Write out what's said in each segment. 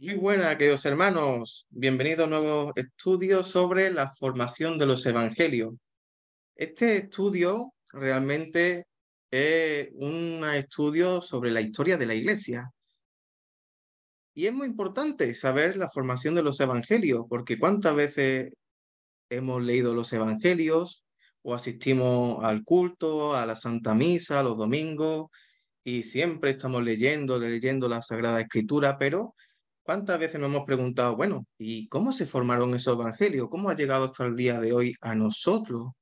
Muy buenas, queridos hermanos. Bienvenidos a un nuevo estudio sobre la formación de los evangelios. Este estudio realmente es un estudio sobre la historia de la Iglesia. Y es muy importante saber la formación de los evangelios, porque cuántas veces hemos leído los evangelios o asistimos al culto, a la Santa Misa, los domingos, y siempre estamos leyendo la Sagrada Escritura, pero ¿cuántas veces nos hemos preguntado, bueno, ¿y cómo se formaron esos evangelios? ¿Cómo ha llegado hasta el día de hoy a nosotros?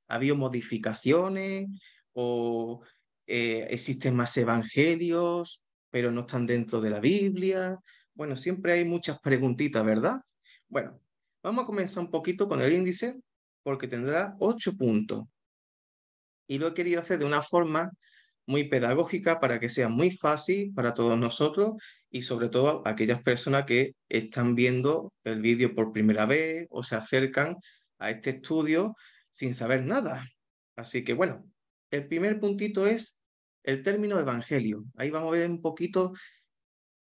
¿Ha habido modificaciones o existen más evangelios, pero no están dentro de la Biblia? Bueno, siempre hay muchas preguntitas, ¿verdad? Bueno, vamos a comenzar un poquito con el índice porque tendrá 8 puntos y lo he querido hacer de una forma muy pedagógica para que sea muy fácil para todos nosotros y sobre todo aquellas personas que están viendo el vídeo por primera vez o se acercan a este estudio sin saber nada. Así que bueno, el primer puntito es el término evangelio. Ahí vamos a ver un poquito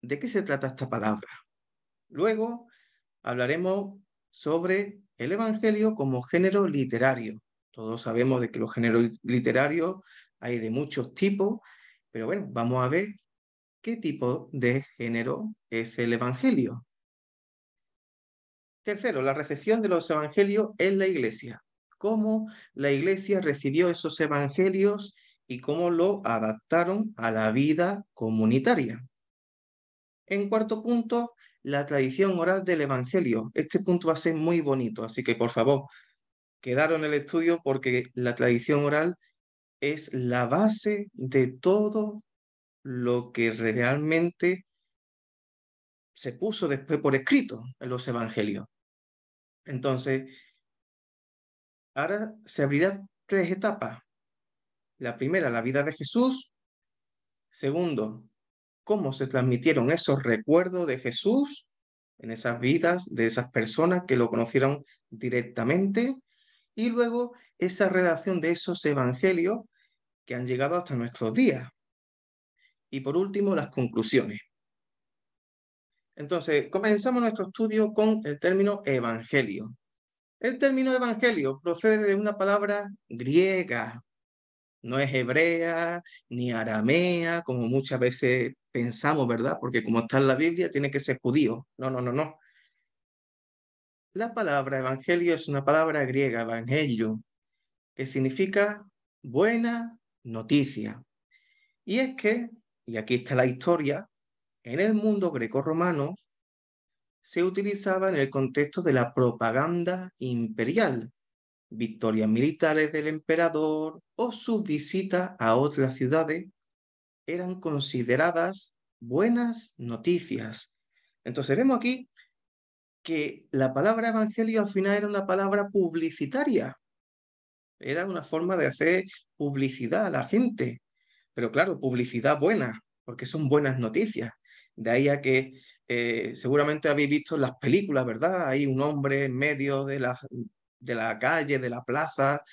de qué se trata esta palabra. Luego hablaremos sobre el evangelio como género literario. Todos sabemos de que los géneros literarios hay de muchos tipos, pero bueno, vamos a ver qué tipo de género es el evangelio. Tercero, la recepción de los evangelios en la iglesia. Cómo la iglesia recibió esos evangelios y cómo lo adaptaron a la vida comunitaria. En cuarto punto, la tradición oral del evangelio. Este punto va a ser muy bonito, así que por favor, quedaros en el estudio porque la tradición oral es la base de todo lo que realmente se puso después por escrito en los evangelios. Entonces, ahora se abrirán tres etapas. La primera, la vida de Jesús. Segundo, cómo se transmitieron esos recuerdos de Jesús en esas vidas de esas personas que lo conocieron directamente. Y luego esa redacción de esos evangelios que han llegado hasta nuestros días. Y por último, las conclusiones. Entonces, comenzamos nuestro estudio con el término evangelio. El término evangelio procede de una palabra griega, no es hebrea ni aramea, como muchas veces pensamos, ¿verdad? Porque como está en la Biblia, tiene que ser judío. No, no, no, no. La palabra evangelio es una palabra griega, evangelio, que significa buena noticia. Y es que, y aquí está la historia, en el mundo grecorromano se utilizaba en el contexto de la propaganda imperial, victorias militares del emperador o sus visitas a otras ciudades eran consideradas buenas noticias. Entonces vemos aquí que la palabra evangelio al final era una palabra publicitaria, era una forma de hacer publicidad a la gente, pero claro, publicidad buena, porque son buenas noticias. De ahí a que seguramente habéis visto en las películas, ¿verdad? Hay un hombre en medio de la calle, de la plaza.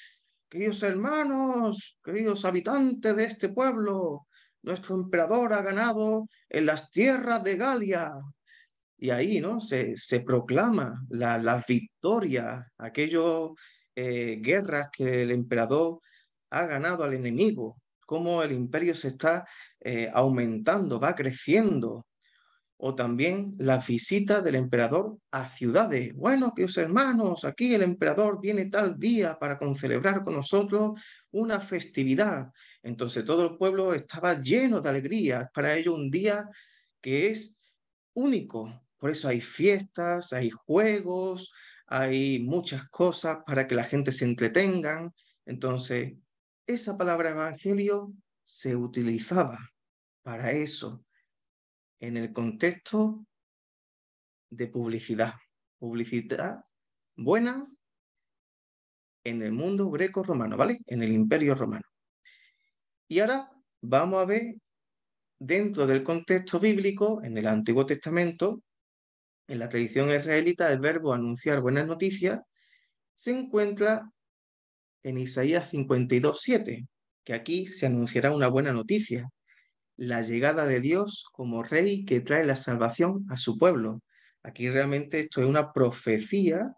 Queridos hermanos, queridos habitantes de este pueblo, nuestro emperador ha ganado en las tierras de Galia. Y ahí, ¿no? Se proclama las victorias, aquellas guerras que el emperador ha ganado al enemigo, cómo el imperio se está aumentando, va creciendo. O también las visitas del emperador a ciudades. Bueno, queridos hermanos, aquí el emperador viene tal día para celebrar con nosotros una festividad. Entonces todo el pueblo estaba lleno de alegría. Para ello un día que es único. Por eso hay fiestas, hay juegos, hay muchas cosas para que la gente se entretengan. Entonces, esa palabra evangelio se utilizaba para eso en el contexto de publicidad. Publicidad buena en el mundo greco-romano, ¿vale? En el Imperio Romano. Y ahora vamos a ver dentro del contexto bíblico, en el Antiguo Testamento, en la tradición israelita, el verbo anunciar buenas noticias se encuentra en Isaías 52:7, que aquí se anunciará una buena noticia. la llegada de Dios como rey que trae la salvación a su pueblo. Aquí realmente esto es una profecía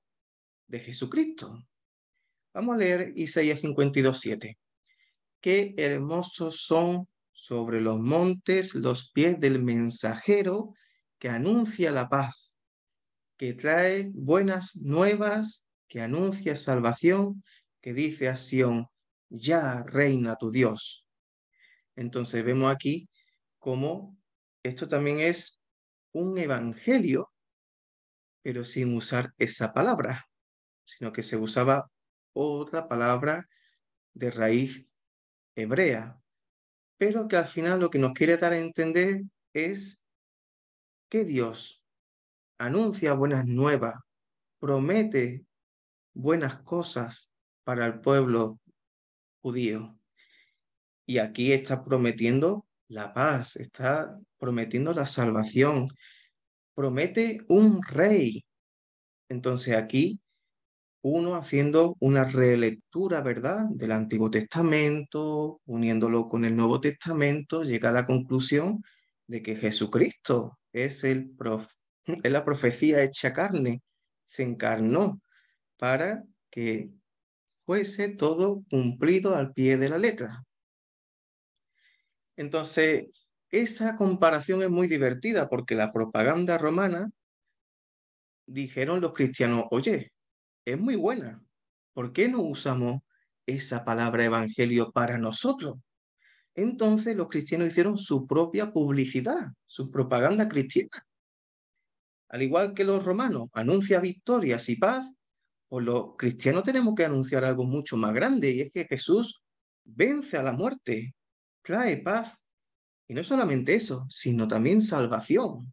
de Jesucristo. Vamos a leer Isaías 52:7. Qué hermosos son sobre los montes los pies del mensajero que anuncia la paz, que trae buenas nuevas, que anuncia salvación, que dice a Sión, ya reina tu Dios. Entonces vemos aquí cómo esto también es un evangelio, pero sin usar esa palabra, sino que se usaba otra palabra de raíz hebrea, pero que al final lo que nos quiere dar a entender es que Dios anuncia buenas nuevas, promete buenas cosas para el pueblo judío. Y aquí está prometiendo la paz, está prometiendo la salvación, promete un rey. Entonces aquí uno haciendo una relectura, ¿verdad?, del Antiguo Testamento, uniéndolo con el Nuevo Testamento, llega a la conclusión de que Jesucristo es la profecía hecha carne, se encarnó para que fuese todo cumplido al pie de la letra. Entonces, esa comparación es muy divertida porque la propaganda romana dijeron los cristianos, oye, es muy buena. ¿Por qué no usamos esa palabra evangelio para nosotros? Entonces los cristianos hicieron su propia publicidad, su propaganda cristiana. Al igual que los romanos anuncian victorias y paz, pues los cristianos tenemos que anunciar algo mucho más grande, y es que Jesús vence a la muerte, trae paz, y no solamente eso, sino también salvación.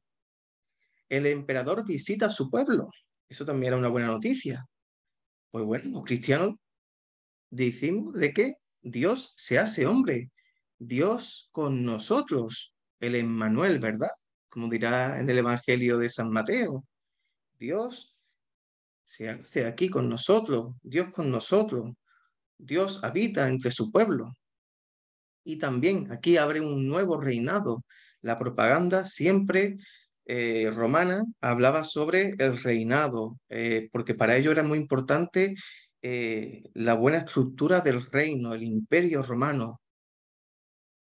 El emperador visita a su pueblo, eso también era una buena noticia. Pues bueno, los cristianos decimos de que Dios se hace hombre, Dios con nosotros, el Emmanuel, ¿verdad? Como dirá en el Evangelio de San Mateo, Dios se hace aquí con nosotros, Dios con nosotros, Dios habita entre su pueblo. Y también aquí abre un nuevo reinado. La propaganda siempre romana hablaba sobre el reinado, porque para ello era muy importante la buena estructura del reino, el imperio romano.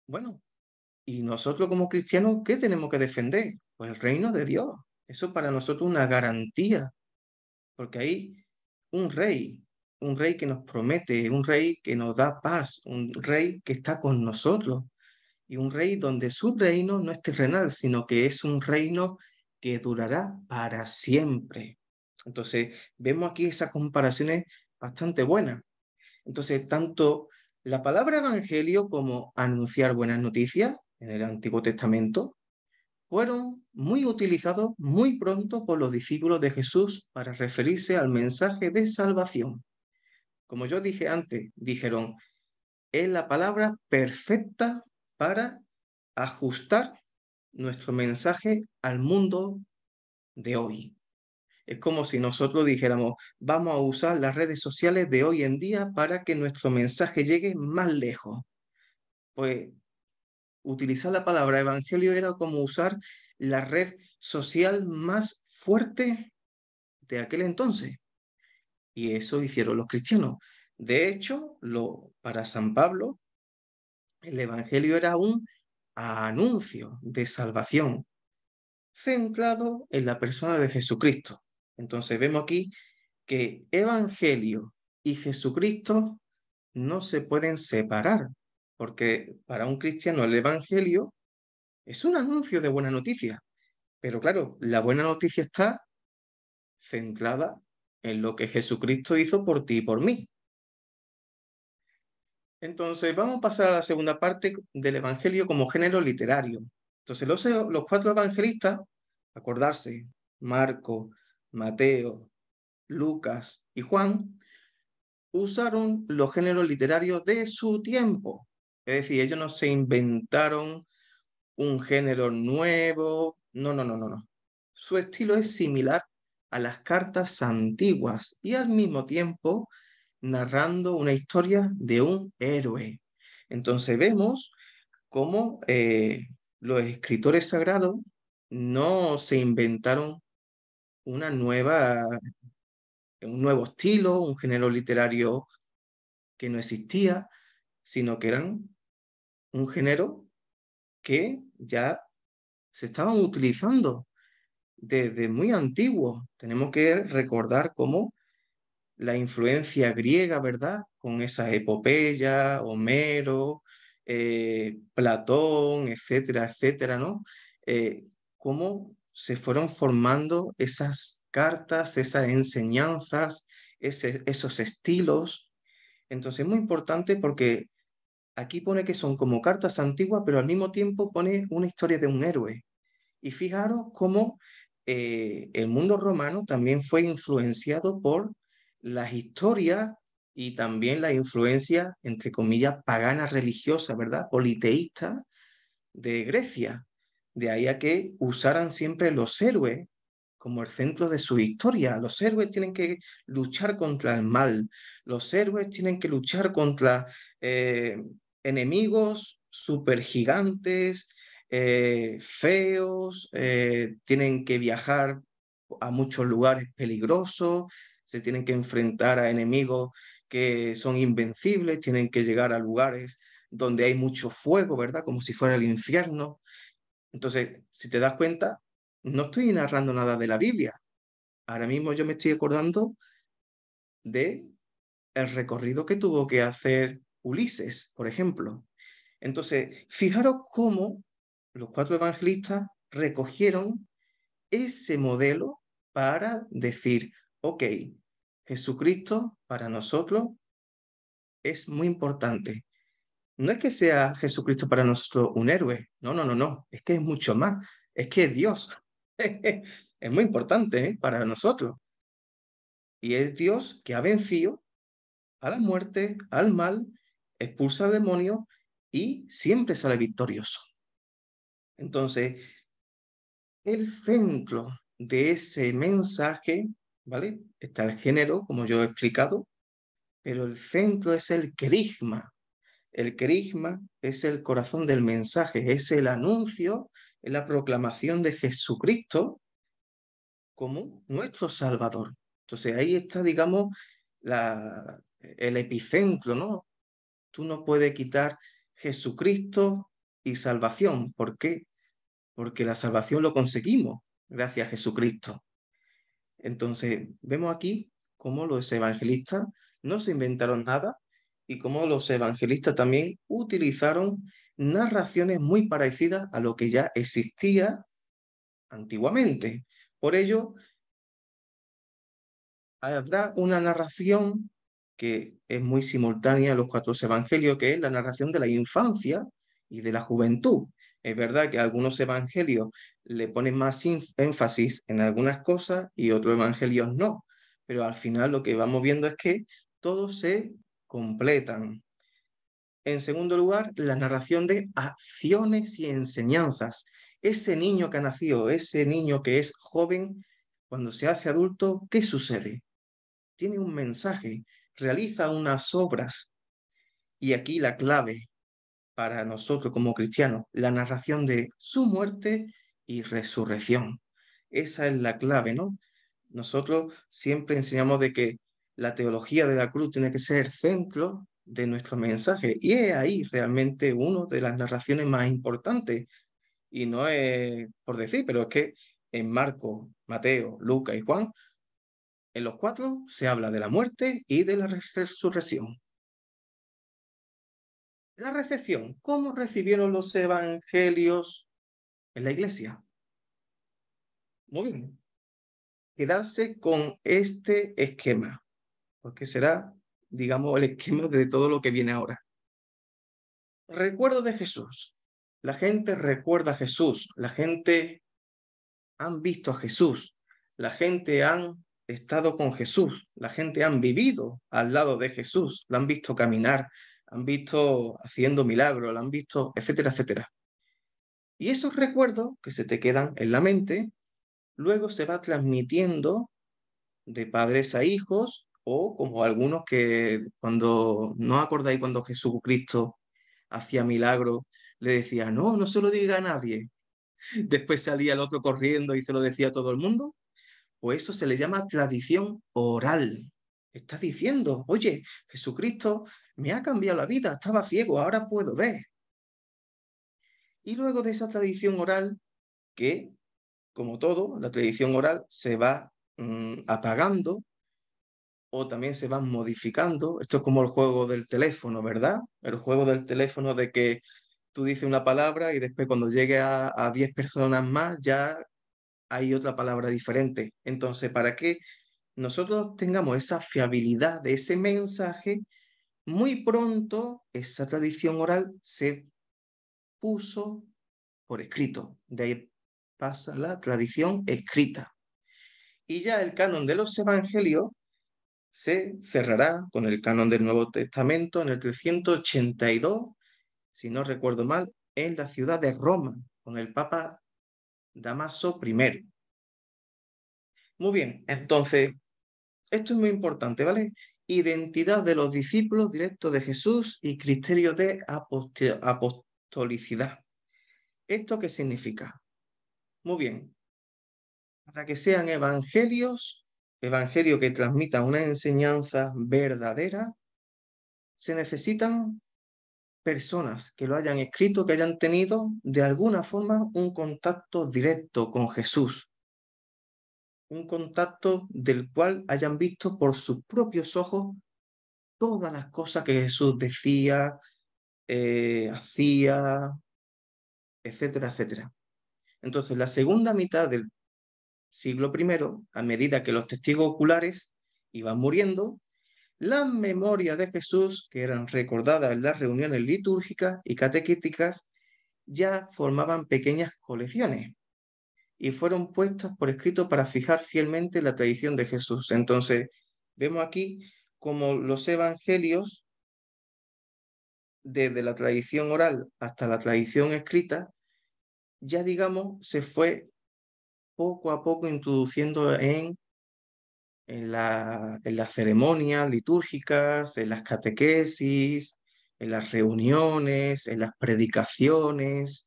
Bueno, y nosotros como cristianos, ¿qué tenemos que defender? Pues el reino de Dios. Eso para nosotros es una garantía, porque hay un rey que nos promete, un rey que nos da paz, un rey que está con nosotros y un rey donde su reino no es terrenal, sino que es un reino que durará para siempre. Entonces, vemos aquí esas comparaciones bastante buenas. Entonces, tanto la palabra evangelio como anunciar buenas noticias en el Antiguo Testamento fueron muy utilizados muy pronto por los discípulos de Jesús para referirse al mensaje de salvación. Como yo dije antes, dijeron, es la palabra perfecta para ajustar nuestro mensaje al mundo de hoy. Es como si nosotros dijéramos, vamos a usar las redes sociales de hoy en día para que nuestro mensaje llegue más lejos. Pues utilizar la palabra evangelio era como usar la red social más fuerte de aquel entonces. Y eso hicieron los cristianos. De hecho, para San Pablo, el evangelio era un anuncio de salvación centrado en la persona de Jesucristo. Entonces vemos aquí que Evangelio y Jesucristo no se pueden separar, porque para un cristiano el Evangelio es un anuncio de buena noticia, pero claro, la buena noticia está centrada en lo que Jesucristo hizo por ti y por mí. Entonces vamos a pasar a la segunda parte del Evangelio como género literario. Entonces los cuatro evangelistas, acordarse, Marco, Mateo, Lucas y Juan, usaron los géneros literarios de su tiempo. Es decir, ellos no se inventaron un género nuevo. No, no, no, no, no. Su estilo es similar a las cartas antiguas y al mismo tiempo narrando una historia de un héroe. Entonces vemos cómo los escritores sagrados no se inventaron una un nuevo estilo, un género literario que no existía, sino que eran un género que ya se estaban utilizando desde muy antiguo. Tenemos que recordar cómo la influencia griega, ¿verdad? Con esa epopeya, Homero, Platón, etcétera, etcétera, ¿no? Cómo se fueron formando esas cartas, esas enseñanzas, esos estilos. Entonces es muy importante porque aquí pone que son como cartas antiguas, pero al mismo tiempo pone una historia de un héroe. Y fijaros cómo el mundo romano también fue influenciado por las historias y también la influencia, entre comillas, pagana religiosa, ¿verdad? Politeísta de Grecia. De ahí a que usaran siempre los héroes como el centro de su historia. Los héroes tienen que luchar contra el mal. Los héroes tienen que luchar contra eh, enemigos supergigantes, feos, tienen que viajar a muchos lugares peligrosos, se tienen que enfrentar a enemigos que son invencibles, tienen que llegar a lugares donde hay mucho fuego, ¿verdad? Como si fuera el infierno. Entonces, si te das cuenta, no estoy narrando nada de la Biblia. Ahora mismo yo me estoy acordando de el recorrido que tuvo que hacer Ulises, por ejemplo. Entonces, fijaros cómo los cuatro evangelistas recogieron ese modelo para decir, ok, Jesucristo para nosotros es muy importante. No es que sea Jesucristo para nosotros un héroe, no, no, no, no, es que es mucho más, es que es Dios. Es muy importante, para nosotros. Y es Dios que ha vencido a la muerte, al mal, expulsa demonios y siempre sale victorioso. Entonces, el centro de ese mensaje, ¿vale? Está el género, como yo he explicado, pero el centro es el querigma. El querigma es el corazón del mensaje, es el anuncio, es la proclamación de Jesucristo como nuestro Salvador. Entonces ahí está, digamos, el epicentro, ¿no? Tú no puedes quitar Jesucristo y salvación. ¿Por qué? Porque la salvación lo conseguimos gracias a Jesucristo. Entonces, vemos aquí cómo los evangelistas no se inventaron nada y cómo los evangelistas también utilizaron narraciones muy parecidas a lo que ya existía antiguamente. Por ello, habrá una narración que es muy simultánea a los cuatro evangelios, que es la narración de la infancia y de la juventud. Es verdad que algunos evangelios le ponen más énfasis en algunas cosas y otros evangelios no, pero al final lo que vamos viendo es que todos se completan. En segundo lugar, la narración de acciones y enseñanzas. Ese niño que ha nacido, ese niño que es joven, cuando se hace adulto, ¿qué sucede? Tiene un mensaje, realiza unas obras. Y aquí la clave para nosotros como cristianos, la narración de su muerte y resurrección. Esa es la clave, ¿no? Nosotros siempre enseñamos de que la teología de la cruz tiene que ser el centro de nuestro mensaje. Y es ahí realmente una de las narraciones más importantes. Y no es por decir, pero es que en Marcos, Mateo, Lucas y Juan, en los cuatro se habla de la muerte y de la resurrección. La recepción, ¿cómo recibieron los evangelios en la iglesia? Muy bien, quedarse con este esquema, porque será, digamos, el esquema de todo lo que viene ahora. Recuerdo de Jesús. La gente recuerda a Jesús, la gente han visto a Jesús, la gente han estado con Jesús, la gente han vivido al lado de Jesús, la han visto caminar, han visto haciendo milagros, la han visto, etcétera, etcétera. Y esos recuerdos que se te quedan en la mente, luego se va transmitiendo de padres a hijos o como algunos que cuando no acordáis cuando Jesucristo hacía milagros, le decía, no, no se lo diga a nadie. Después salía el otro corriendo y se lo decía a todo el mundo. Pues eso se le llama tradición oral. Está diciendo, oye, Jesucristo me ha cambiado la vida, estaba ciego, ahora puedo ver. Y luego de esa tradición oral, que, como todo, la tradición oral se va apagando o también se va modificando. Esto es como el juego del teléfono, ¿verdad? El juego del teléfono de que tú dices una palabra y después cuando llegue a 10 personas más ya hay otra palabra diferente. Entonces, para que nosotros tengamos esa fiabilidad de ese mensaje, muy pronto esa tradición oral se puso por escrito. De ahí pasa la tradición escrita. Y ya el canon de los evangelios se cerrará con el canon del Nuevo Testamento en el 382, si no recuerdo mal, en la ciudad de Roma, con el Papa Damaso I. Muy bien, entonces, esto es muy importante, ¿vale? Identidad de los discípulos directos de Jesús y criterio de apostolicidad. ¿Esto qué significa? Muy bien, para que sean evangelios, evangelio que transmitan una enseñanza verdadera, se necesitan personas que lo hayan escrito, que hayan tenido de alguna forma un contacto directo con Jesús, un contacto del cual hayan visto por sus propios ojos todas las cosas que Jesús decía, hacía, etcétera, etcétera. Entonces, la segunda mitad del siglo I, a medida que los testigos oculares iban muriendo, las memorias de Jesús, que eran recordadas en las reuniones litúrgicas y catequéticas, ya formaban pequeñas colecciones y fueron puestas por escrito para fijar fielmente la tradición de Jesús. Entonces, vemos aquí como los evangelios, desde la tradición oral hasta la tradición escrita, ya digamos, se fue poco a poco introduciendo en las ceremonias litúrgicas, en las catequesis, en las reuniones, en las predicaciones,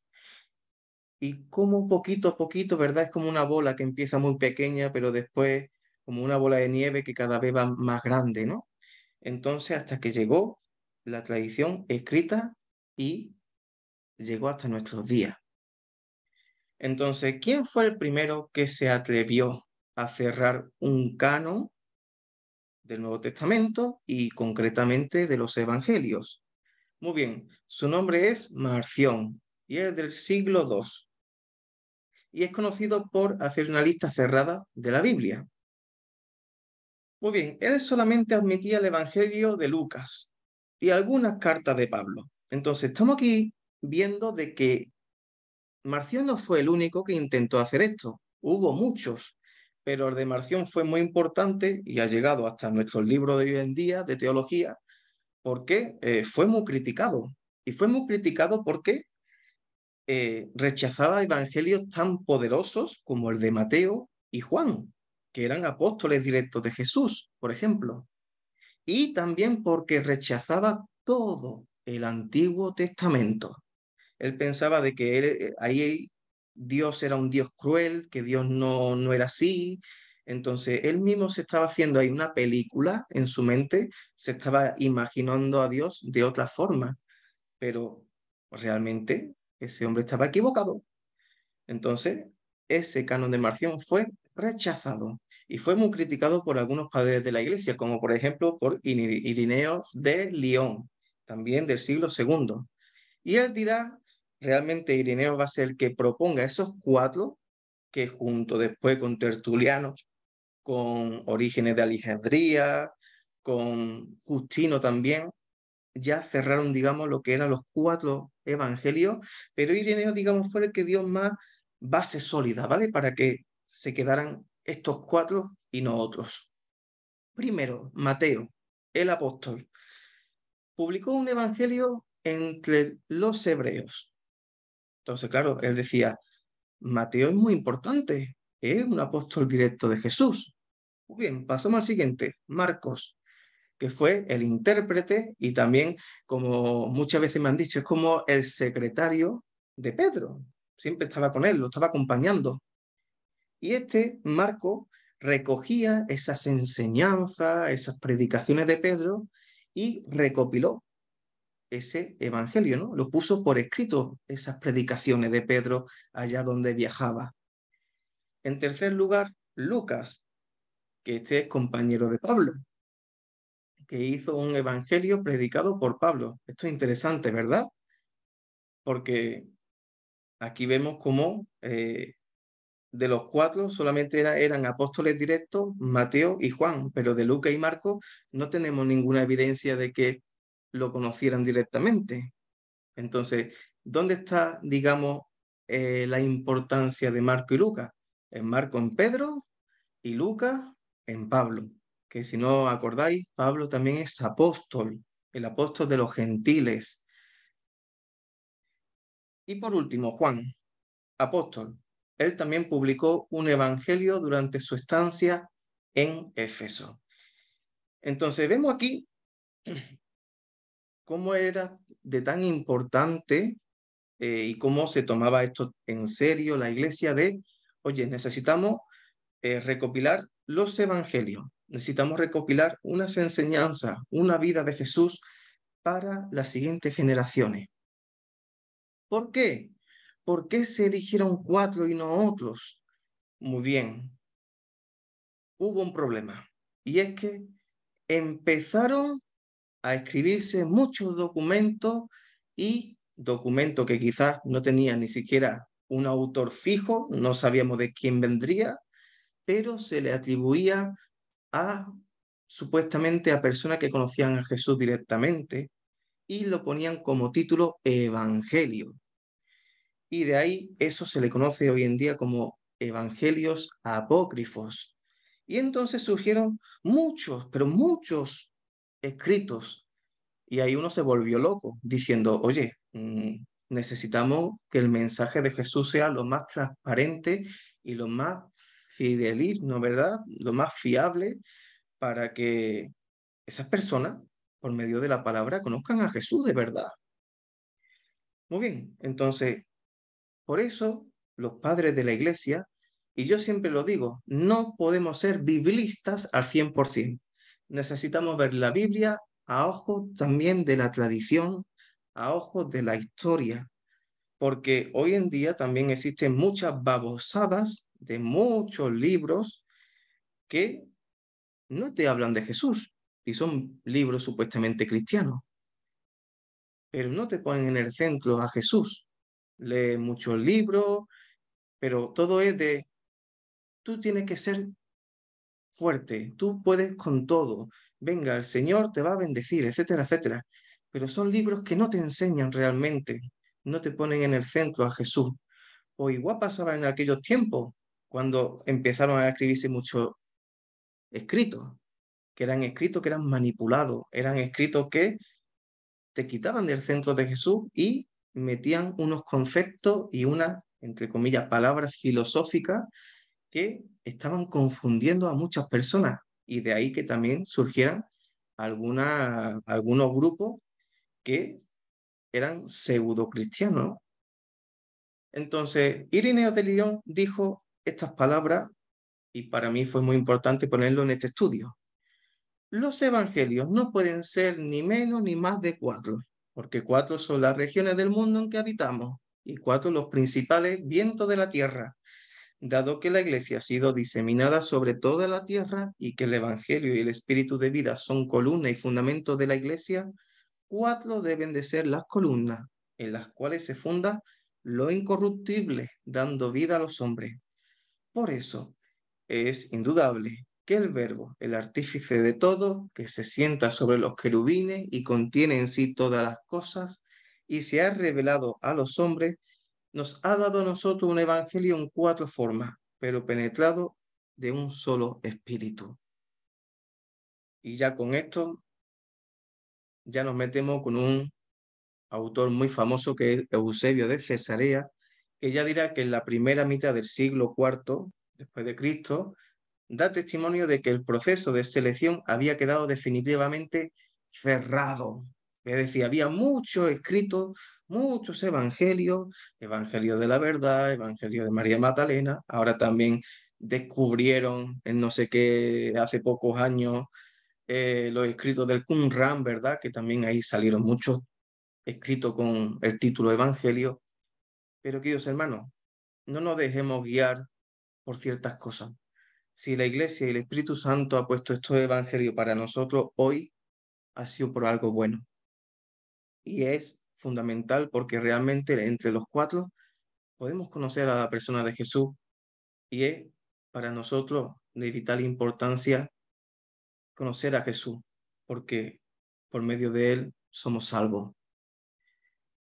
y como poquito a poquito, ¿verdad? Es como una bola que empieza muy pequeña, pero después como una bola de nieve que cada vez va más grande, ¿no? Entonces, hasta que llegó la tradición escrita y llegó hasta nuestros días. Entonces, ¿quién fue el primero que se atrevió a cerrar un canon del Nuevo Testamento y concretamente de los Evangelios? Muy bien, su nombre es Marción y es del siglo II y es conocido por hacer una lista cerrada de la Biblia. Muy bien, él solamente admitía el Evangelio de Lucas y algunas cartas de Pablo. Entonces, estamos aquí viendo de que Marción no fue el único que intentó hacer esto. Hubo muchos, pero el de Marción fue muy importante y ha llegado hasta nuestros libros de hoy en día de teología porque fue muy criticado. Y fue muy criticado porque rechazaba evangelios tan poderosos como el de Mateo y Juan, que eran apóstoles directos de Jesús, por ejemplo. Y también porque rechazaba todo el Antiguo Testamento. Él pensaba de que ahí Dios era un Dios cruel, que Dios no era así. Entonces, él mismo se estaba haciendo ahí una película en su mente, se estaba imaginando a Dios de otra forma, pero realmente ese hombre estaba equivocado. Entonces, ese canon de Marción fue rechazado y fue muy criticado por algunos padres de la Iglesia, como por ejemplo por Irineo de Lyon, también del siglo II. Y él dirá, realmente Irineo va a ser el que proponga esos cuatro, que junto después con Tertuliano, con Orígenes de Alejandría, con Justino también, ya cerraron, digamos, lo que eran los cuatro evangelios, pero Irineo, digamos, fue el que dio más base sólida, ¿vale? Para que se quedaran estos cuatro y no otros. Primero, Mateo, el apóstol, publicó un evangelio entre los hebreos. Entonces, claro, él decía, Mateo es muy importante, es un apóstol directo de Jesús. Muy bien, pasamos al siguiente, Marcos. que fue el intérprete y también, como muchas veces me han dicho, es como el secretario de Pedro. Siempre estaba con él, lo estaba acompañando. Y este, Marco, recogía esas enseñanzas, esas predicaciones de Pedro y recopiló ese evangelio, ¿no? Lo puso por escrito, esas predicaciones de Pedro allá donde viajaba. En tercer lugar, Lucas, que este es compañero de Pablo, que hizo un evangelio predicado por Pablo. Esto es interesante, ¿verdad? Porque aquí vemos cómo de los cuatro solamente eran apóstoles directos Mateo y Juan, pero de Lucas y Marcos no tenemos ninguna evidencia de que lo conocieran directamente. Entonces, ¿dónde está, digamos, la importancia de Marco y Lucas? En Marco en Pedro y Lucas en Pablo, que si no acordáis, Pablo también es apóstol, el apóstol de los gentiles. Y por último, Juan, apóstol. Él también publicó un evangelio durante su estancia en Éfeso. Entonces vemos aquí cómo era de tan importante y cómo se tomaba esto en serio la iglesia de, oye, necesitamos recopilar los evangelios, necesitamos recopilar unas enseñanzas, una vida de Jesús para las siguientes generaciones. ¿Por qué? ¿Por qué se eligieron cuatro y no otros? Muy bien, hubo un problema y es que empezaron a escribirse muchos documentos y documentos que quizás no tenían ni siquiera un autor fijo, no sabíamos de quién vendría, pero se le atribuía a supuestamente a personas que conocían a Jesús directamente y lo ponían como título Evangelio. Y de ahí eso se le conoce hoy en día como evangelios apócrifos. Y entonces surgieron muchos, pero muchos escritos. Y ahí uno se volvió loco, diciendo, oye, necesitamos que el mensaje de Jesús sea lo más transparente y lo más fidedigno, ¿verdad? Lo más fiable para que esas personas, por medio de la palabra, conozcan a Jesús de verdad. Muy bien, entonces por eso, los padres de la iglesia, y yo siempre lo digo, no podemos ser biblistas al 100%. Necesitamos ver la Biblia a ojos también de la tradición, a ojos de la historia, porque hoy en día también existen muchas babosadas de muchos libros que no te hablan de Jesús y son libros supuestamente cristianos, pero no te ponen en el centro a Jesús. Lee muchos libros, pero todo es de tú tienes que ser fuerte, tú puedes con todo, venga, el Señor te va a bendecir, etcétera, etcétera. Pero son libros que no te enseñan realmente, no te ponen en el centro a Jesús. O igual pasaba en aquellos tiempos, cuando empezaron a escribirse muchos escritos, que eran manipulados, eran escritos que te quitaban del centro de Jesús y metían unos conceptos y unas, entre comillas, palabras filosóficas que estaban confundiendo a muchas personas y de ahí que también surgieran algunos grupos que eran pseudo cristianos. Entonces, Irineo de Lyon dijo estas palabras y para mí fue muy importante ponerlo en este estudio. Los evangelios no pueden ser ni menos ni más de cuatro, porque cuatro son las regiones del mundo en que habitamos y cuatro los principales vientos de la tierra. Dado que la Iglesia ha sido diseminada sobre toda la tierra y que el Evangelio y el Espíritu de vida son columna y fundamento de la Iglesia, cuatro deben de ser las columnas en las cuales se funda lo incorruptible, dando vida a los hombres. Por eso es indudable que el Verbo, el artífice de todo, que se sienta sobre los querubines y contiene en sí todas las cosas, y se ha revelado a los hombres, nos ha dado a nosotros un evangelio en cuatro formas, pero penetrado de un solo espíritu. Y ya con esto, ya nos metemos con un autor muy famoso que es Eusebio de Cesarea, que ya dirá que en la primera mitad del siglo IV después de Cristo da testimonio de que el proceso de selección había quedado definitivamente cerrado. Es decir, había muchos escritos, muchos evangelios, evangelio de la verdad, evangelio de María Magdalena, ahora también descubrieron en no sé qué, hace pocos años, los escritos del Qumran, ¿verdad? Que también ahí salieron muchos escritos con el título Evangelio. Pero, queridos hermanos, no nos dejemos guiar por ciertas cosas. Si la Iglesia y el Espíritu Santo ha puesto estos evangelios para nosotros hoy, ha sido por algo bueno. Y es fundamental porque realmente entre los cuatro podemos conocer a la persona de Jesús y es para nosotros de vital importancia conocer a Jesús, porque por medio de él somos salvos.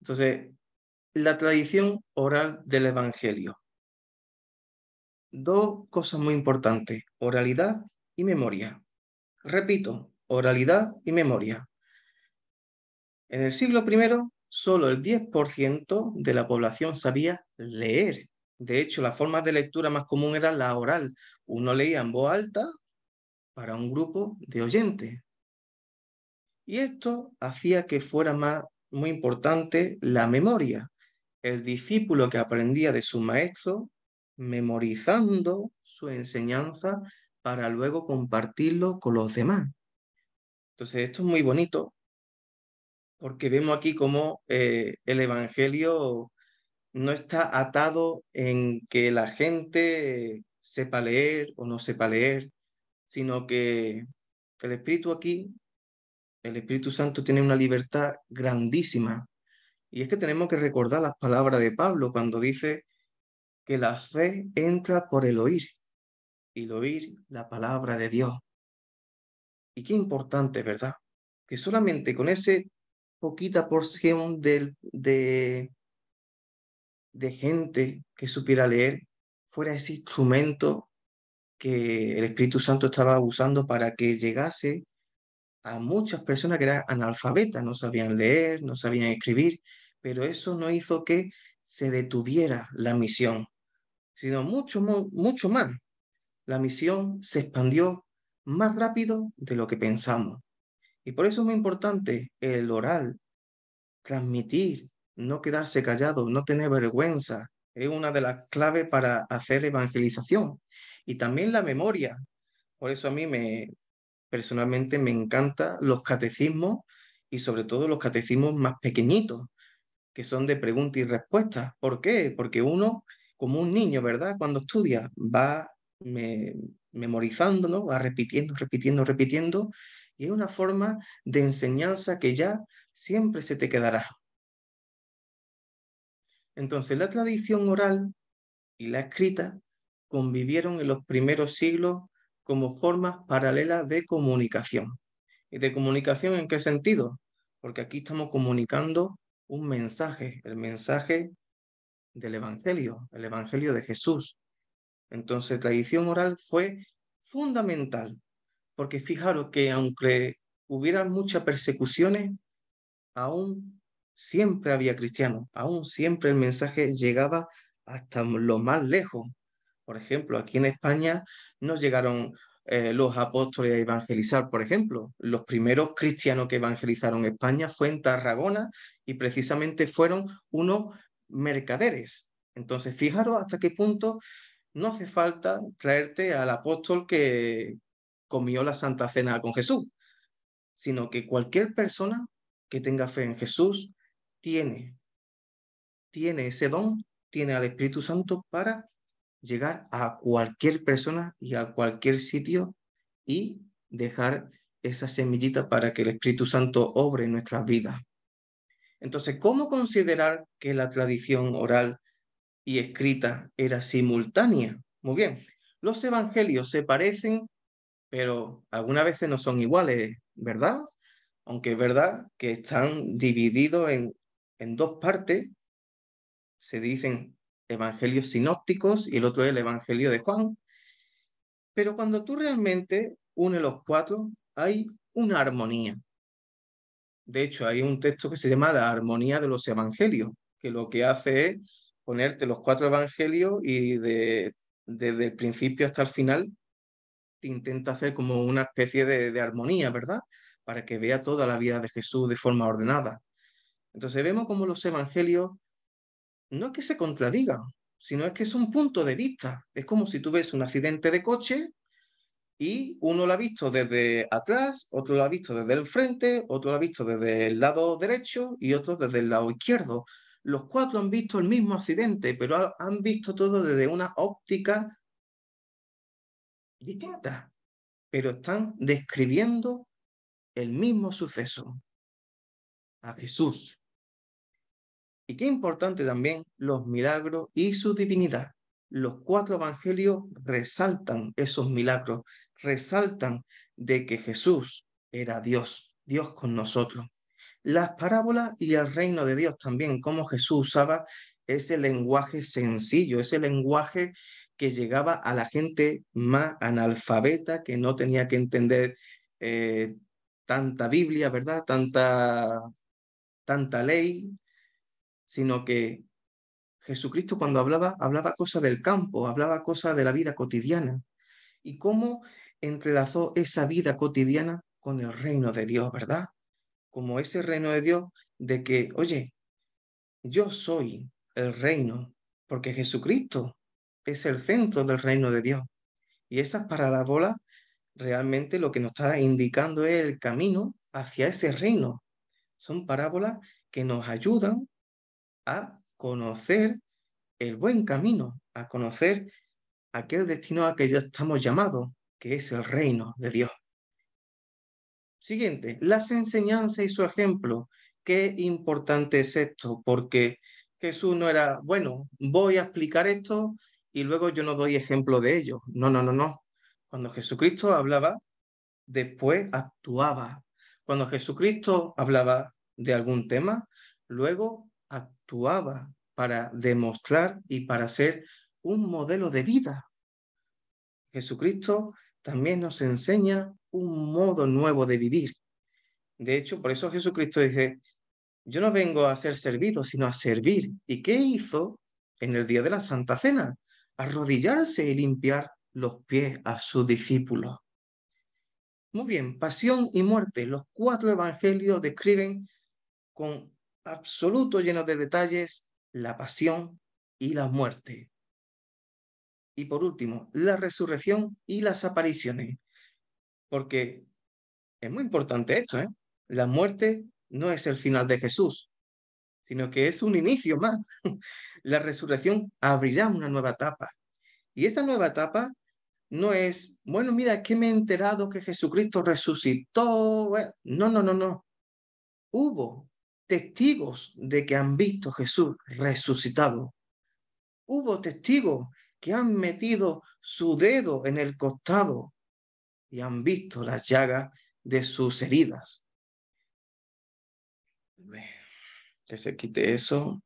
Entonces, la tradición oral del Evangelio. Dos cosas muy importantes, oralidad y memoria. Repito, oralidad y memoria. En el siglo I, solo el 10% de la población sabía leer. De hecho, la forma de lectura más común era la oral. Uno leía en voz alta para un grupo de oyentes. Y esto hacía que fuera muy importante la memoria. El discípulo que aprendía de su maestro, memorizando su enseñanza para luego compartirlo con los demás. Entonces, esto es muy bonito porque vemos aquí cómo el Evangelio no está atado en que la gente sepa leer o no sepa leer, sino que el Espíritu aquí, el Espíritu Santo tiene una libertad grandísima. Y es que tenemos que recordar las palabras de Pablo cuando dice que la fe entra por el oír y el oír la palabra de Dios. Y qué importante, ¿verdad? Que solamente con ese poquita porción de gente que supiera leer fuera ese instrumento que el Espíritu Santo estaba usando para que llegase a muchas personas que eran analfabetas, no sabían leer, no sabían escribir, pero eso no hizo que se detuviera la misión, sino mucho más. La misión se expandió más rápido de lo que pensamos. Y por eso es muy importante el oral, transmitir, no quedarse callado, no tener vergüenza. Es una de las claves para hacer evangelización. Y también la memoria. Por eso a mí personalmente me encantan los catecismos y sobre todo los catecismos más pequeñitos, que son de pregunta y respuesta. ¿Por qué? Porque uno, como un niño, ¿verdad? Cuando estudia, va me- memorizando, ¿no? Va repitiendo, repitiendo, repitiendo, y es una forma de enseñanza que ya siempre se te quedará. Entonces, la tradición oral y la escrita convivieron en los primeros siglos como formas paralelas de comunicación. ¿Y de comunicación en qué sentido? Porque aquí estamos comunicando un mensaje, el mensaje del Evangelio, el Evangelio de Jesús. Entonces, tradición oral fue fundamental, porque fijaros que aunque hubiera muchas persecuciones, aún siempre había cristianos, aún siempre el mensaje llegaba hasta lo más lejos. Por ejemplo, aquí en España no llegaron los apóstoles a evangelizar, por ejemplo. Los primeros cristianos que evangelizaron España fue en Tarragona y precisamente fueron unos mercaderes. Entonces, fijaros hasta qué punto no hace falta traerte al apóstol que comió la Santa Cena con Jesús, sino que cualquier persona que tenga fe en Jesús tiene, tiene ese don, tiene al Espíritu Santo para llegar a cualquier persona y a cualquier sitio y dejar esa semillita para que el Espíritu Santo obre en nuestras vidas. Entonces, ¿cómo considerar que la tradición oral y escrita era simultánea? Muy bien, los evangelios se parecen, pero algunas veces no son iguales, ¿verdad? Aunque es verdad que están divididos en dos partes, se dicen evangelios sinópticos y el otro es el evangelio de Juan, pero cuando tú realmente unes los cuatro, hay una armonía. De hecho, hay un texto que se llama la armonía de los evangelios, que lo que hace es ponerte los cuatro evangelios y desde el principio hasta el final intenta hacer como una especie de armonía, ¿verdad? Para que vea toda la vida de Jesús de forma ordenada. Entonces vemos como los evangelios no es que se contradigan, sino es que son puntos de vista. Es como si tú ves un accidente de coche y uno lo ha visto desde atrás, otro lo ha visto desde el frente, otro lo ha visto desde el lado derecho y otro desde el lado izquierdo. Los cuatro han visto el mismo accidente, pero han visto todo desde una óptica distinta, pero están describiendo el mismo suceso, a Jesús. Y qué importante también los milagros y su divinidad. Los cuatro evangelios resaltan esos milagros, resaltan de que Jesús era Dios, Dios con nosotros. Las parábolas y el reino de Dios también, cómo Jesús usaba ese lenguaje sencillo, ese lenguaje que llegaba a la gente más analfabeta, que no tenía que entender tanta Biblia, ¿verdad? Tanta ley, sino que Jesucristo cuando hablaba, hablaba cosas del campo, hablaba cosas de la vida cotidiana. Y cómo entrelazó esa vida cotidiana con el reino de Dios, ¿verdad? Como ese reino de Dios de que, oye, yo soy el reino, porque Jesucristo es el centro del reino de Dios. Y esas parábolas realmente lo que nos está indicando es el camino hacia ese reino. Son parábolas que nos ayudan a conocer el buen camino, a conocer aquel destino a que ya estamos llamados, que es el reino de Dios. Siguiente, las enseñanzas y su ejemplo. Qué importante es esto, porque Jesús no era, bueno, voy a explicar esto y luego yo no doy ejemplo de ello. No, no, no, no. Cuando Jesucristo hablaba, después actuaba. Cuando Jesucristo hablaba de algún tema, luego actuaba para demostrar y para ser un modelo de vida. Jesucristo también nos enseña un modo nuevo de vivir. De hecho, por eso Jesucristo dice, yo no vengo a ser servido, sino a servir. ¿Y qué hizo en el día de la Santa Cena? Arrodillarse y limpiar los pies a sus discípulos. Muy bien, pasión y muerte. Los cuatro evangelios describen con absoluto lleno de detalles la pasión y la muerte. Y por último, la resurrección y las apariciones. Porque es muy importante esto, ¿eh? La muerte no es el final de Jesús, sino que es un inicio más. La resurrección abrirá una nueva etapa. Y esa nueva etapa no es, bueno, mira, es que me he enterado que Jesucristo resucitó. Bueno, no, no, no, no. Hubo testigos de que han visto a Jesús resucitado. Hubo testigos que han metido su dedo en el costado y han visto las llagas de sus heridas. Que se quite eso.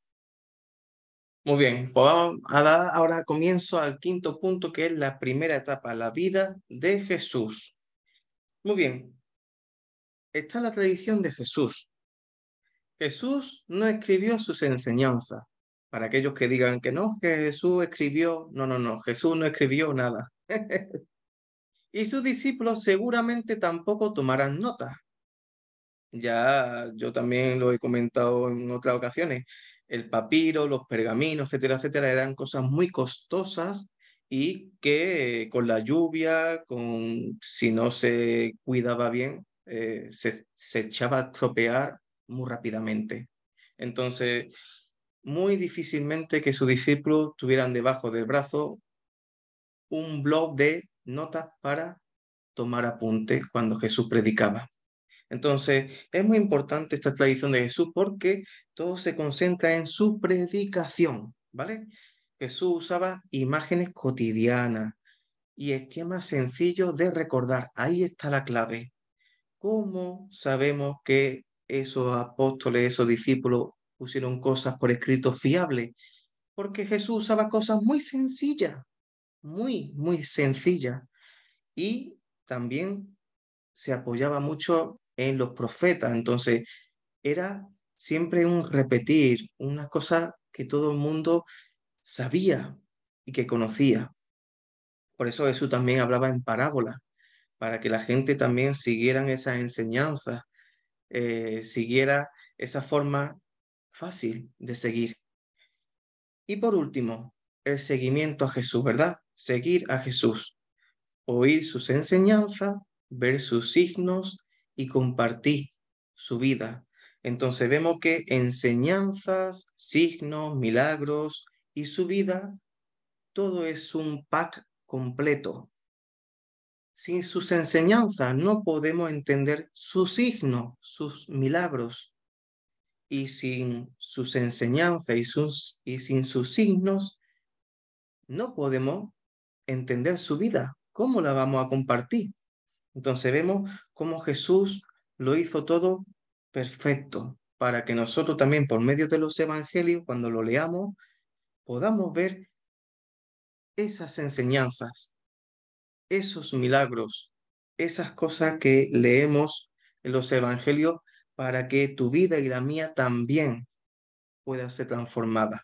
Muy bien, pues vamos a dar ahora comienzo al quinto punto, que es la primera etapa, la vida de Jesús. Muy bien, está la tradición de Jesús. Jesús no escribió sus enseñanzas. Para aquellos que digan que no, que Jesús escribió, no, no, no, Jesús no escribió nada. Y sus discípulos seguramente tampoco tomarán nota. Ya yo también lo he comentado en otras ocasiones. El papiro, los pergaminos, etcétera, etcétera, eran cosas muy costosas y que con la lluvia, si no se cuidaba bien, se echaba a estropear muy rápidamente. Entonces, muy difícilmente que sus discípulos tuvieran debajo del brazo un blog de notas para tomar apuntes cuando Jesús predicaba. Entonces, es muy importante esta tradición de Jesús porque todo se concentra en su predicación, ¿vale? Jesús usaba imágenes cotidianas y esquemas sencillos de recordar. Ahí está la clave. ¿Cómo sabemos que esos apóstoles, esos discípulos pusieron cosas por escrito fiables? Porque Jesús usaba cosas muy sencillas, muy, muy sencillas. Y también se apoyaba mucho en los profetas, entonces era siempre un repetir, una cosa que todo el mundo sabía y que conocía. Por eso Jesús también hablaba en parábolas, para que la gente también siguieran esa enseñanza, siguiera esa forma fácil de seguir. Y por último, el seguimiento a Jesús, ¿verdad? Seguir a Jesús, oír sus enseñanzas, ver sus signos y compartir su vida. Entonces vemos que enseñanzas, signos, milagros y su vida, todo es un pack completo. Sin sus enseñanzas no podemos entender sus signos, sus milagros. Y sin sus enseñanzas y sin sus signos, no podemos entender su vida. ¿Cómo la vamos a compartir? Entonces vemos cómo Jesús lo hizo todo perfecto para que nosotros también por medio de los evangelios, cuando lo leamos, podamos ver esas enseñanzas, esos milagros, esas cosas que leemos en los evangelios para que tu vida y la mía también pueda ser transformada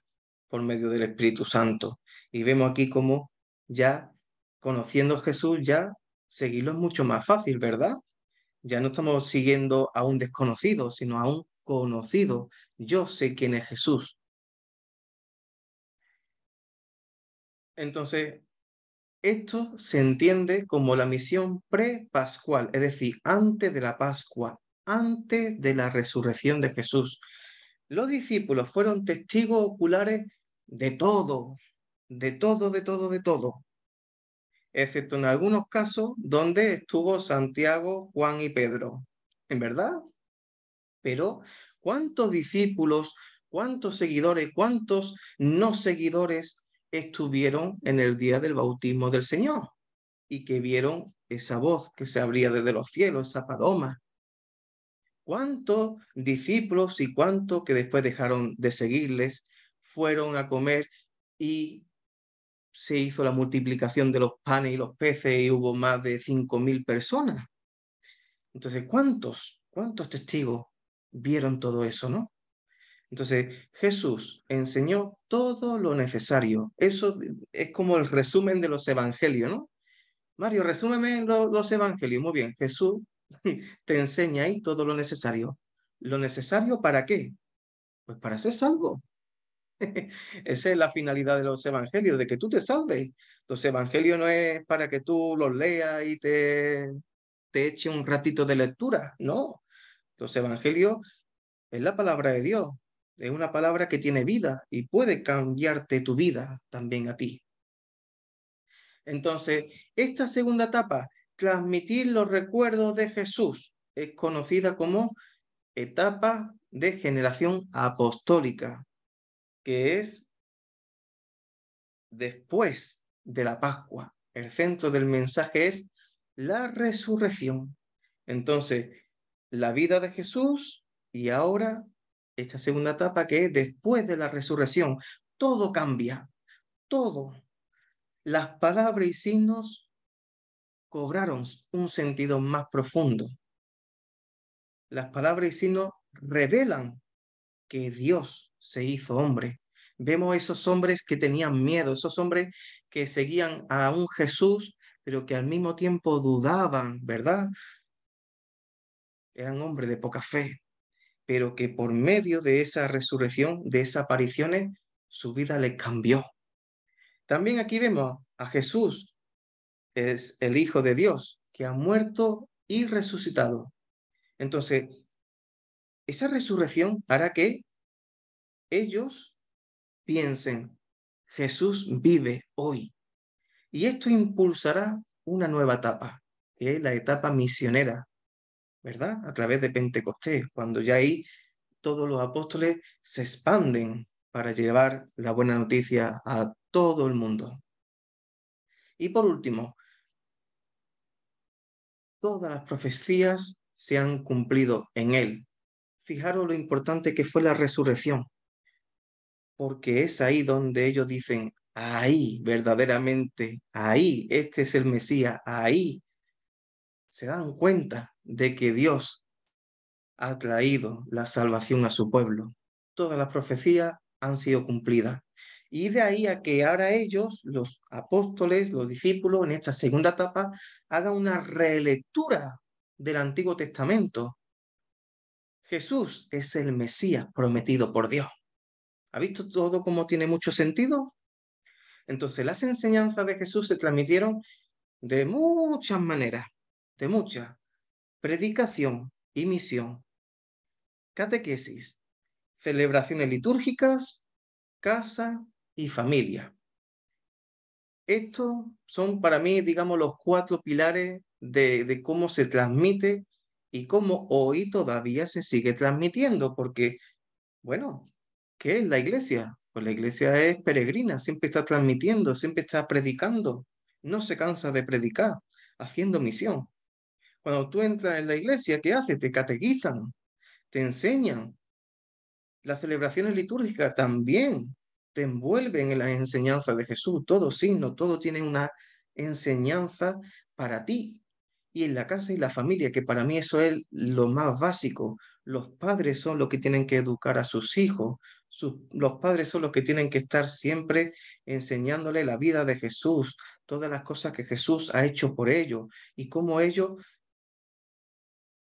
por medio del Espíritu Santo. Y vemos aquí cómo ya conociendo a Jesús, ya seguirlo es mucho más fácil, ¿verdad? Ya no estamos siguiendo a un desconocido, sino a un conocido. Yo sé quién es Jesús. Entonces, esto se entiende como la misión pre-pascual, es decir, antes de la Pascua, antes de la resurrección de Jesús. Los discípulos fueron testigos oculares de todo, de todo, de todo, de todo, excepto en algunos casos donde estuvo Santiago, Juan y Pedro. ¿En verdad? Pero, ¿cuántos discípulos, cuántos seguidores, cuántos no seguidores estuvieron en el día del bautismo del Señor y que vieron esa voz que se abría desde los cielos, esa paloma? ¿Cuántos discípulos y cuántos que después dejaron de seguirles fueron a comer y se hizo la multiplicación de los panes y los peces y hubo más de 5.000 personas? Entonces, ¿cuántos testigos vieron todo eso, no? Entonces, Jesús enseñó todo lo necesario. Eso es como el resumen de los evangelios, ¿no? Mario, resúmeme los evangelios. Muy bien, Jesús te enseña ahí todo lo necesario. ¿Lo necesario para qué? Pues para ser salvo. Esa es la finalidad de los evangelios, de que tú te salves. Los evangelios no es para que tú los leas y te eche un ratito de lectura, no. Los evangelios es la palabra de Dios, es una palabra que tiene vida y puede cambiarte tu vida también a ti. Entonces, esta segunda etapa, transmitir los recuerdos de Jesús, es conocida como etapa de generación apostólica, que es después de la Pascua. El centro del mensaje es la resurrección. Entonces, la vida de Jesús y ahora esta segunda etapa que es después de la resurrección. Todo cambia, todo. Las palabras y signos cobraron un sentido más profundo. Las palabras y signos revelan que Dios se hizo hombre. Vemos esos hombres que tenían miedo, esos hombres que seguían a un Jesús, pero que al mismo tiempo dudaban, ¿verdad? Eran hombres de poca fe, pero que por medio de esa resurrección, de esas apariciones, su vida les cambió. También aquí vemos a Jesús, es el Hijo de Dios, que ha muerto y resucitado. Entonces, esa resurrección hará que ellos piensen, Jesús vive hoy. Y esto impulsará una nueva etapa, que es la etapa misionera, ¿verdad? A través de Pentecostés, cuando ya ahí todos los apóstoles se expanden para llevar la buena noticia a todo el mundo. Y por último, todas las profecías se han cumplido en él. Fijaros lo importante que fue la resurrección, porque es ahí donde ellos dicen, ahí verdaderamente, ahí, este es el Mesías, ahí se dan cuenta de que Dios ha traído la salvación a su pueblo. Todas las profecías han sido cumplidas. Y de ahí a que ahora ellos, los apóstoles, los discípulos, en esta segunda etapa, hagan una relectura del Antiguo Testamento. Jesús es el Mesías prometido por Dios. ¿Ha visto todo cómo tiene mucho sentido? Entonces, las enseñanzas de Jesús se transmitieron de muchas maneras, de muchas. Predicación y misión, catequesis, celebraciones litúrgicas, casa y familia. Estos son para mí, digamos, los cuatro pilares de cómo se transmite y cómo hoy todavía se sigue transmitiendo, porque, bueno, ¿qué es la iglesia? Pues la iglesia es peregrina, siempre está transmitiendo, siempre está predicando, no se cansa de predicar, haciendo misión. Cuando tú entras en la iglesia, ¿qué haces? Te catequizan, te enseñan. Las celebraciones litúrgicas también te envuelven en las enseñanzas de Jesús. Todo signo, todo tiene una enseñanza para ti. Y en la casa y la familia, que para mí eso es lo más básico. Los padres son los que tienen que educar a sus hijos. Los padres son los que tienen que estar siempre enseñándole la vida de Jesús, todas las cosas que Jesús ha hecho por ellos y cómo ellos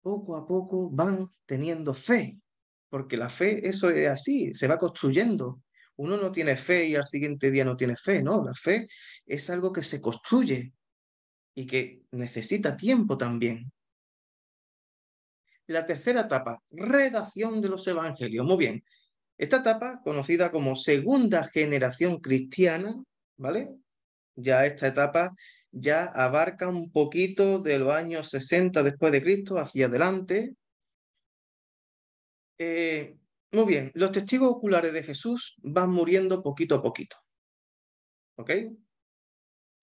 poco a poco van teniendo fe, porque la fe, eso es así, se va construyendo. Uno no tiene fe y al siguiente día no tiene fe, no, la fe es algo que se construye y que necesita tiempo también. La tercera etapa, redacción de los evangelios. Muy bien, esta etapa, conocida como segunda generación cristiana, ¿vale? Ya esta etapa ya abarca un poquito de los años 60 después de Cristo hacia adelante. Muy bien, los testigos oculares de Jesús van muriendo poquito a poquito, ¿ok?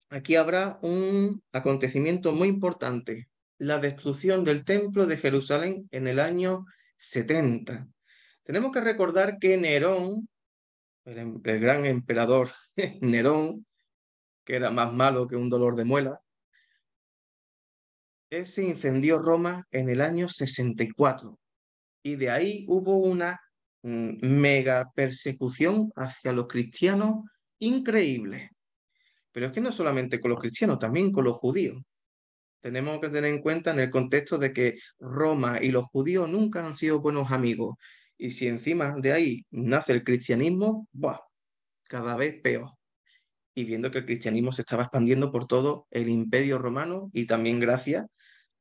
Aquí habrá un acontecimiento muy importante, la destrucción del templo de Jerusalén en el año 70. Tenemos que recordar que Nerón, el gran emperador Nerón, que era más malo que un dolor de muela, él se incendió Roma en el año 64 y de ahí hubo una mega persecución hacia los cristianos increíble. Pero es que no solamente con los cristianos, también con los judíos. Tenemos que tener en cuenta en el contexto de que Roma y los judíos nunca han sido buenos amigos. Y si encima de ahí nace el cristianismo, ¡buah! Cada vez peor. Y viendo que el cristianismo se estaba expandiendo por todo el imperio romano y también gracias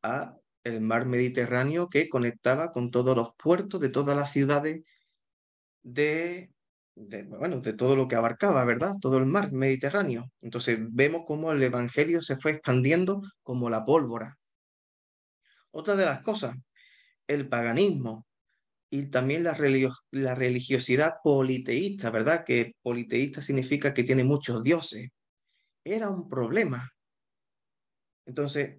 a el mar Mediterráneo que conectaba con todos los puertos de todas las ciudades bueno, de todo lo que abarcaba, ¿verdad? Todo el mar Mediterráneo. Entonces vemos cómo el evangelio se fue expandiendo como la pólvora. Otra de las cosas, el paganismo y también la religiosidad politeísta, ¿verdad? Que politeísta significa que tiene muchos dioses. Era un problema. Entonces,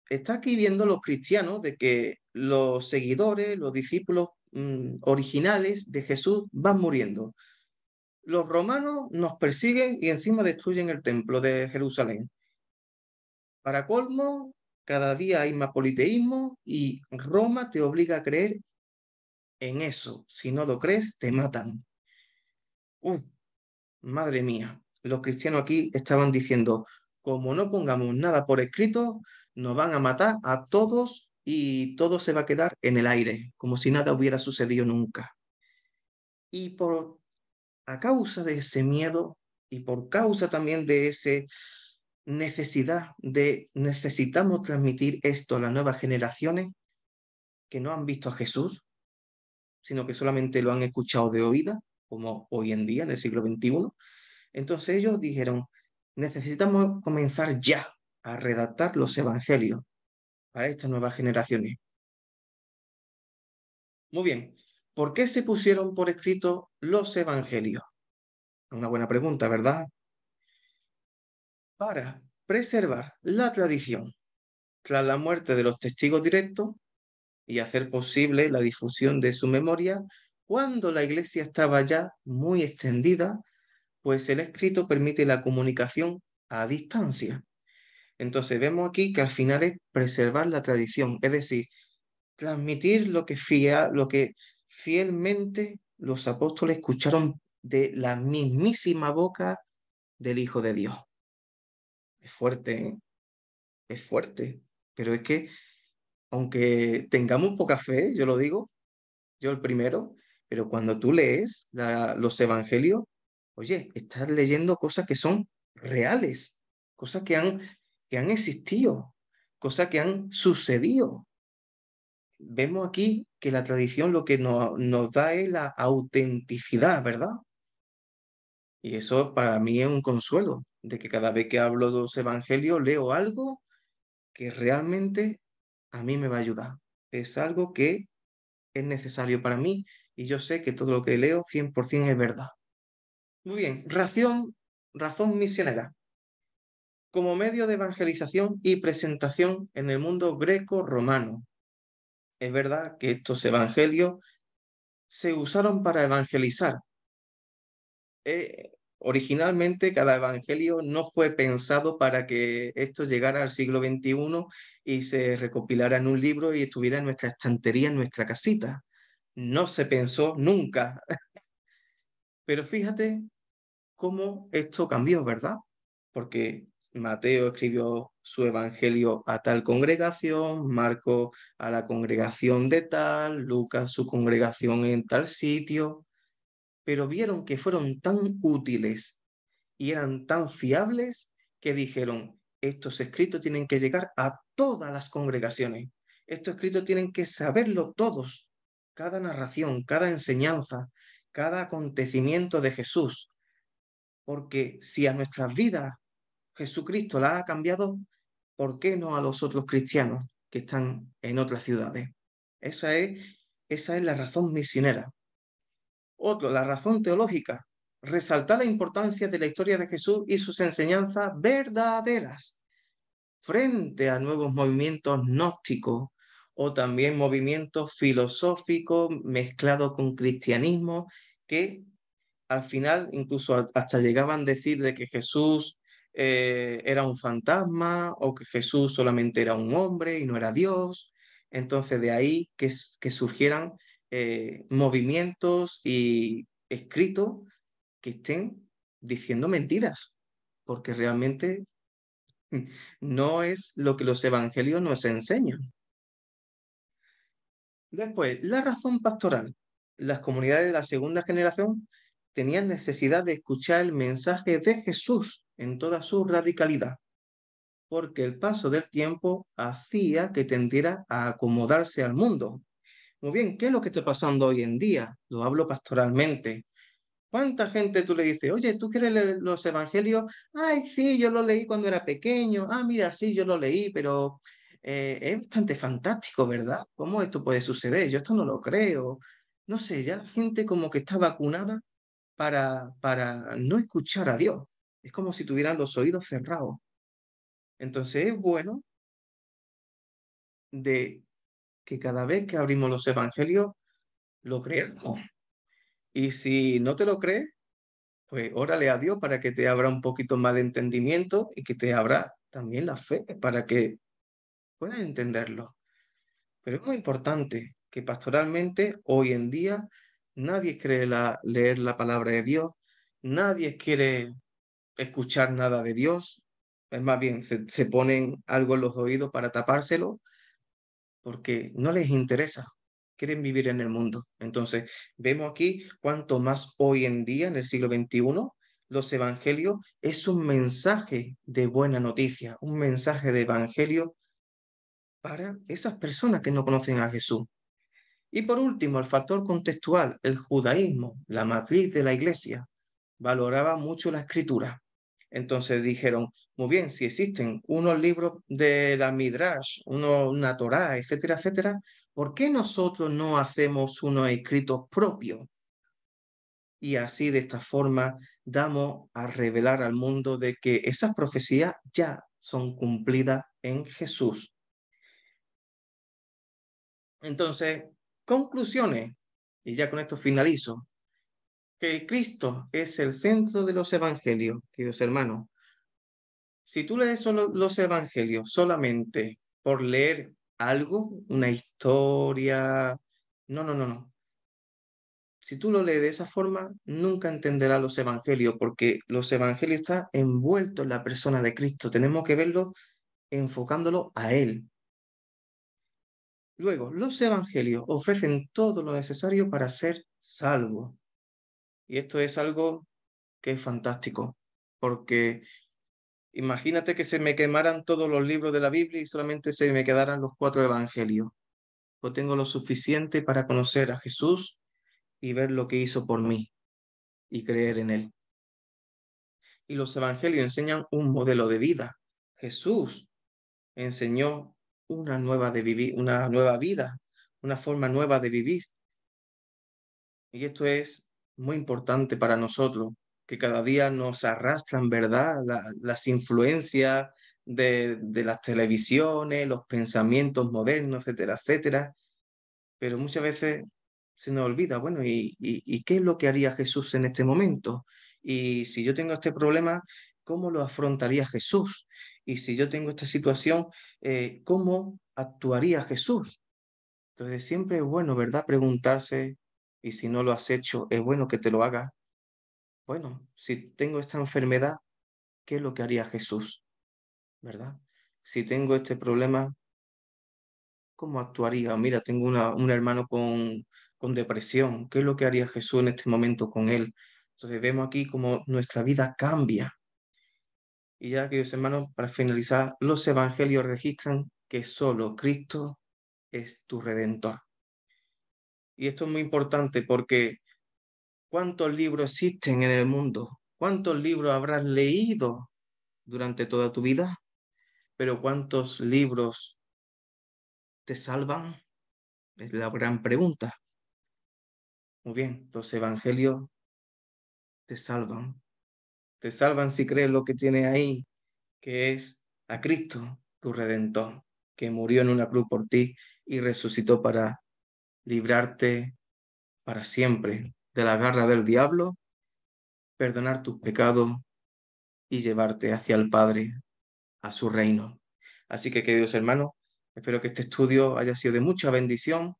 está aquí viendo los cristianos de que los seguidores, los discípulos originales de Jesús van muriendo. Los romanos nos persiguen y encima destruyen el templo de Jerusalén. Para colmo, cada día hay más politeísmo y Roma te obliga a creer en eso. Si no lo crees, te matan. Uf, madre mía, los cristianos aquí estaban diciendo, como no pongamos nada por escrito, nos van a matar a todos y todo se va a quedar en el aire, como si nada hubiera sucedido nunca. Y a causa de ese miedo y por causa también de esa necesidad de necesitamos transmitir esto a las nuevas generaciones que no han visto a Jesús, sino que solamente lo han escuchado de oída, como hoy en día, en el siglo XXI. Entonces ellos dijeron, necesitamos comenzar ya a redactar los evangelios para estas nuevas generaciones. Muy bien, ¿por qué se pusieron por escrito los evangelios? Una buena pregunta, ¿verdad? Para preservar la tradición tras la muerte de los testigos directos y hacer posible la difusión de su memoria cuando la iglesia estaba ya muy extendida, pues el escrito permite la comunicación a distancia. Entonces vemos aquí que al final es preservar la tradición, es decir, transmitir lo que fielmente los apóstoles escucharon de la mismísima boca del Hijo de Dios. Es fuerte, ¿eh? Es fuerte. Pero es que, aunque tengamos poca fe, yo lo digo, yo el primero, pero cuando tú lees los evangelios, oye, estás leyendo cosas que son reales, cosas que han existido, cosas que han sucedido. Vemos aquí que la tradición lo que nos da es la autenticidad, ¿verdad? Y eso para mí es un consuelo, de que cada vez que hablo de los evangelios leo algo que realmente a mí me va a ayudar. Es algo que es necesario para mí y yo sé que todo lo que leo 100% es verdad. Muy bien, razón misionera. Como medio de evangelización y presentación en el mundo greco-romano. Es verdad que estos evangelios se usaron para evangelizar. Originalmente cada evangelio no fue pensado para que esto llegara al siglo XXI y se recopilara en un libro y estuviera en nuestra estantería, en nuestra casita. No se pensó nunca. Pero fíjate cómo esto cambió, ¿verdad? Porque Mateo escribió su evangelio a tal congregación, Marco a la congregación de tal, Lucas su congregación en tal sitio, pero vieron que fueron tan útiles y eran tan fiables que dijeron, estos escritos tienen que llegar a todas las congregaciones, estos escritos tienen que saberlo todos, cada narración, cada enseñanza, cada acontecimiento de Jesús, porque si a nuestras vidas Jesucristo las ha cambiado, ¿por qué no a los otros cristianos que están en otras ciudades? Esa es, esa es la razón misionera. Otro, la razón teológica, resaltar la importancia de la historia de Jesús y sus enseñanzas verdaderas frente a nuevos movimientos gnósticos o también movimientos filosóficos mezclados con cristianismo que al final incluso hasta llegaban a decir de que Jesús era un fantasma o que Jesús solamente era un hombre y no era Dios. Entonces de ahí que surgieran movimientos y escritos que estén diciendo mentiras, porque realmente no es lo que los evangelios nos enseñan. Después, la razón pastoral. Las comunidades de la segunda generación tenían necesidad de escuchar el mensaje de Jesús en toda su radicalidad, porque el paso del tiempo hacía que tendiera a acomodarse al mundo. Muy bien, ¿qué es lo que está pasando hoy en día? Lo hablo pastoralmente. ¿Cuánta gente tú le dices, oye, ¿tú quieres leer los evangelios? Ay, sí, yo lo leí cuando era pequeño. Ah, mira, sí, yo lo leí, pero es bastante fantástico, ¿verdad? ¿Cómo esto puede suceder? Yo esto no lo creo. No sé, ya la gente como que está vacunada para no escuchar a Dios. Es como si tuvieran los oídos cerrados. Entonces es bueno de que cada vez que abrimos los evangelios, lo creamos. Y si no te lo crees, pues órale a Dios para que te abra un poquito más de entendimiento y que te abra también la fe para que puedas entenderlo. Pero es muy importante que pastoralmente hoy en día nadie quiere leer la palabra de Dios, nadie quiere escuchar nada de Dios, es más bien se ponen algo en los oídos para tapárselo porque no les interesa, quieren vivir en el mundo. Entonces, vemos aquí cuanto más hoy en día, en el siglo XXI, los evangelios es un mensaje de buena noticia, un mensaje de evangelio para esas personas que no conocen a Jesús. Y por último, el factor contextual, el judaísmo, la matriz de la iglesia, valoraba mucho la escritura. Entonces dijeron, muy bien, si existen unos libros de la Midrash, una Torá, etcétera, etcétera, ¿por qué nosotros no hacemos unos escritos propios? Y así de esta forma damos a revelar al mundo de que esas profecías ya son cumplidas en Jesús. Entonces, conclusiones, y ya con esto finalizo, que Cristo es el centro de los evangelios, queridos hermanos. Si tú lees solo los evangelios solamente por leer algo, una historia, no, no, no, no. si tú lo lees de esa forma, nunca entenderás los evangelios, porque los evangelios están envueltos en la persona de Cristo. Tenemos que verlo enfocándolo a Él. Luego, los evangelios ofrecen todo lo necesario para ser salvo. Y esto es algo que es fantástico, porque imagínate que se me quemaran todos los libros de la Biblia y solamente se me quedaran los 4 evangelios. Yo tengo lo suficiente para conocer a Jesús y ver lo que hizo por mí y creer en Él. Y los evangelios enseñan un modelo de vida. Jesús enseñó una nueva vida, una forma nueva de vivir. Y esto es muy importante para nosotros, que cada día nos arrastran, ¿verdad? Las influencias de las televisiones, los pensamientos modernos, etcétera, etcétera. Pero muchas veces se nos olvida, bueno, ¿y qué es lo que haría Jesús en este momento? Y si yo tengo este problema, ¿cómo lo afrontaría Jesús? Y si yo tengo esta situación, ¿cómo actuaría Jesús? Entonces siempre es bueno, ¿verdad? Preguntarse, y si no lo has hecho, es bueno que te lo hagas. Bueno, si tengo esta enfermedad, ¿qué es lo que haría Jesús? ¿Verdad? Si tengo este problema, ¿cómo actuaría? Mira, tengo un hermano con depresión. ¿Qué es lo que haría Jesús en este momento con él? Entonces vemos aquí cómo nuestra vida cambia. Y ya, queridos hermanos, para finalizar, los evangelios registran que solo Cristo es tu redentor. Y esto es muy importante porque ¿cuántos libros existen en el mundo? ¿Cuántos libros habrás leído durante toda tu vida? Pero ¿cuántos libros te salvan? Es la gran pregunta. Muy bien, los evangelios te salvan. Te salvan si crees lo que tiene ahí, que es a Cristo, tu Redentor, que murió en una cruz por ti y resucitó para librarte para siempre de la garra del diablo, perdonar tus pecados y llevarte hacia el Padre, a su reino. Así que, queridos hermanos, espero que este estudio haya sido de mucha bendición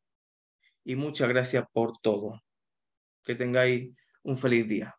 y muchas gracias por todo. Que tengáis un feliz día.